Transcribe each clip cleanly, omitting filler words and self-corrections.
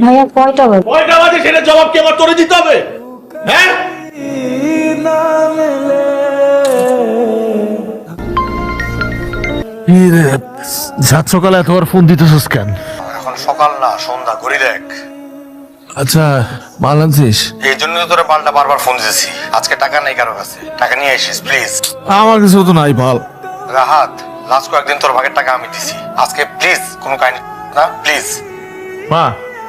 ভাইয়া কয়টা বাজে? কয়টা বাজে সেটা জবাব কি আমার তোরে দিতে হবে? হ্যাঁ, সাত সকালে এতবার ফোন দিতেছিস কেন? এখন সকাল না, সন্ধ্যা, ঘড়ি দেখ। আচ্ছা মাল আনছিস? এই জন্য তো তোরা পাল্টা বারবার ফোন দিয়েছি। আজকে টাকা নেই কারো কাছে, টাকা নিয়ে আসিস প্লিজ। আমার কাছে তো নাই ভাল। রাহাত, লাস্ট কয়েকদিন তোর ভাগের টাকা আমি দিছি, আজকে প্লিজ কোনো কাহিনী না, প্লিজ। মা,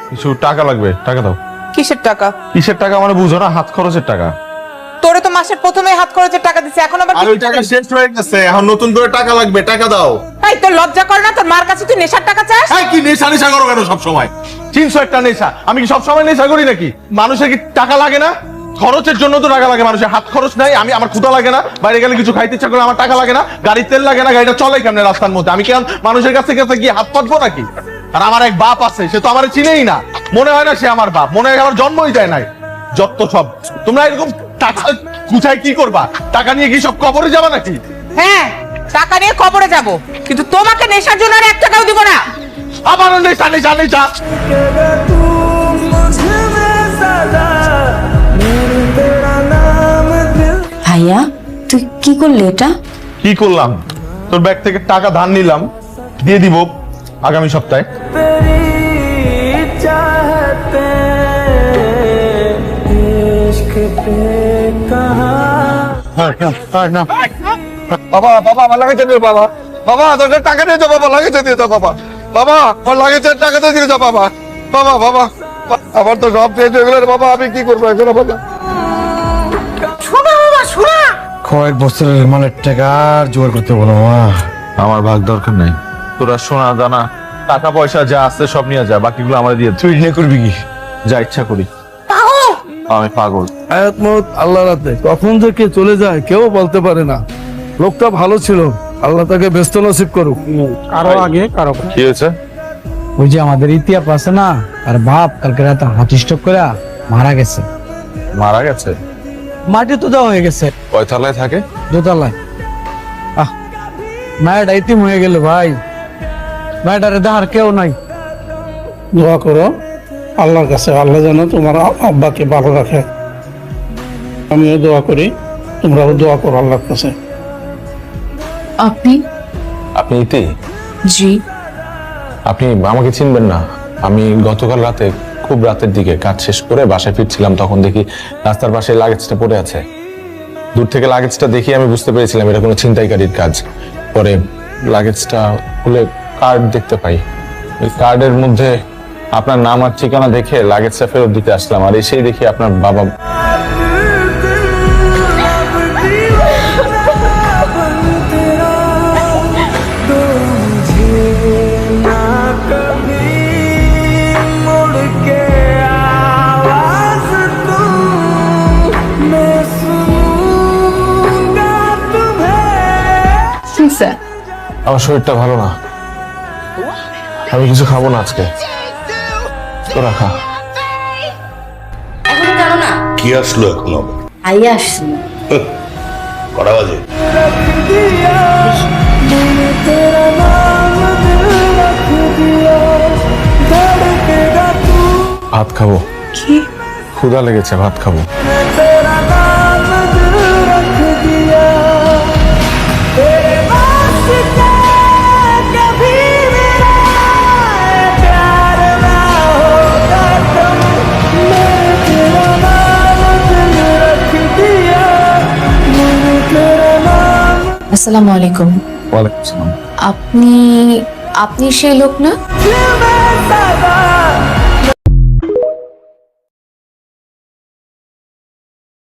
কিছু টাকা লাগবে, টাকা দাও। কিসের টাকা? কিসের টাকা মানে বুঝো না? হাত খরচের টাকা। তোরে তো মাসের প্রথমে হাত খরচের টাকা দিছি, এখন আবার আর ওই টাকা শেষ হয়ে গেছে, এখন নতুন করে টাকা লাগবে, টাকা দাও। এই তোর লজ্জা করে না? তোর মার কাছে তুই নেশার টাকা চাস? হ্যাঁ, কি নেশা নেশা করো কেন সব সময়? 300 একটা নেশা, আমি কি সবসময় নেশা করি নাকি? মানুষের কি টাকা লাগে না? খরচের জন্য তো টাকা লাগে, মানুষের হাত খরচ নাই। আমার ক্ষুধা লাগে না, বাইরে গেলে কিছু খাইতে ইচ্ছা করে আমার টাকা লাগে না, গাড়ির তেল লাগে না, গাড়িটা চলে কেমনে রাস্তার মধ্যে? আমি কেন মানুষের কাছে কাছে গিয়ে হাত পাতবো নাকি? আর আমার এক বাপ আছে, সে তো আমার চিনেই না, মনে হয় না সে আমার বাপ, মনে হয় আমার জন্মই দেয় নাই। যত সব তোমরা এরকম টাকা গুছাই কি করবা? টাকা নিয়ে কি সব কবরে যাবা নাকি? হ্যাঁ, টাকা নিয়ে কবরে যাব, কিন্তু তোমাকে নেশার জন্য আর 1 টাকাও দিব না। আবার নেশা নেশা নেশা। ভাইয়া তুই কি করলি এটা? কি করলাম? তোর ব্যাগ থেকে টাকা ধার নিলাম, দিয়ে দিব আগামী সপ্তাহে। বাবা বাবা আমার লাগাইতে দিও বাবা। বাবা তোদের টাকা দিয়ে দাও বাবা, লাগাইতে দিয়ে দাও বাবা। বাবা আমার লাগাইতে টাকাতে দিয়ে দাও বাবা। বাবা বাবা আমার তো সব পেয়ে গেল বাবা, আমি কি করবো এখন বাবা? শোনা বাবা, শোনা। কয়েক বছরের মানে টাকা আর জোগাড় করতে বলো মা। আমার ভাগ দরকার নাই, তোরা সোনা দানা টাকা পয়সা যা আছে সব নিয়ে যা, বাকিগুলো আমার দিয়ে তুই নিয়ে করবি কি? যা ইচ্ছা করি। আমি পাগল। হায়াত মত আল্লাহর হাতে, কখন যে কে চলে যায় কেউ বলতে পারে না। লোকটা ভালো ছিল, আল্লাহ তাকে ব্যস্ত নসিব করুক। কারো আগে কারো কি হয়েছে? ওই যে আমাদের ইতিহাস আছে না, আর বাপ কালকে রাতে হার্ট স্ট্রোক করে মারা গেছে। মারা গেছে? মাটি তো দেওয়া হয়ে গেছে, কয় তলায় থাকে? দোতলায়। মায়ের ইতিম হয়ে গেল ভাই, মায়ের দেখার কেউ নাই। দোয়া করো আল্লাহর কাছে, আল্লাহ যেন তোমার আব্বাকে ভালো রাখে। আমিও দোয়া করি, তোমরাও দোয়া করো আল্লাহর কাছে। আপনি? আপনি ইতি? জি। আপনি আমাকে চিনবেন না। আমি গতকাল রাতে খুব রাতের দিকে কাজ শেষ করে বাসায় ফিরছিলাম, তখন দেখি রাস্তার পাশে লাগেজটা পড়ে আছে। দূর থেকে লাগেজটা দেখি আমি বুঝতে পেরেছিলাম এটা কোনো ছিনতাইকারীর কাজ। পরে লাগেজটা খুলে কার্ড দেখতে পাই, ওই কার্ডের মধ্যে আপনার নাম আর ঠিকানা দেখে লাগেজটা ফেরত দিতে আসলাম, আর এসেই দেখি আপনার বাবা। আমার শরীরটা ভালো না, আমি কিছু খাবো না আজকে, তোরা খা। এখনো জানো না? কি আসলো এখন হবে? ভাইয়া আসছি। কটা বাজে? ভাত খাবো। কি? ক্ষুধা লেগেছে, ভাত খাবো। আসসালামু আলাইকুম। ওয়ালাইকুম আসসালাম। আপনি সেই লোক না?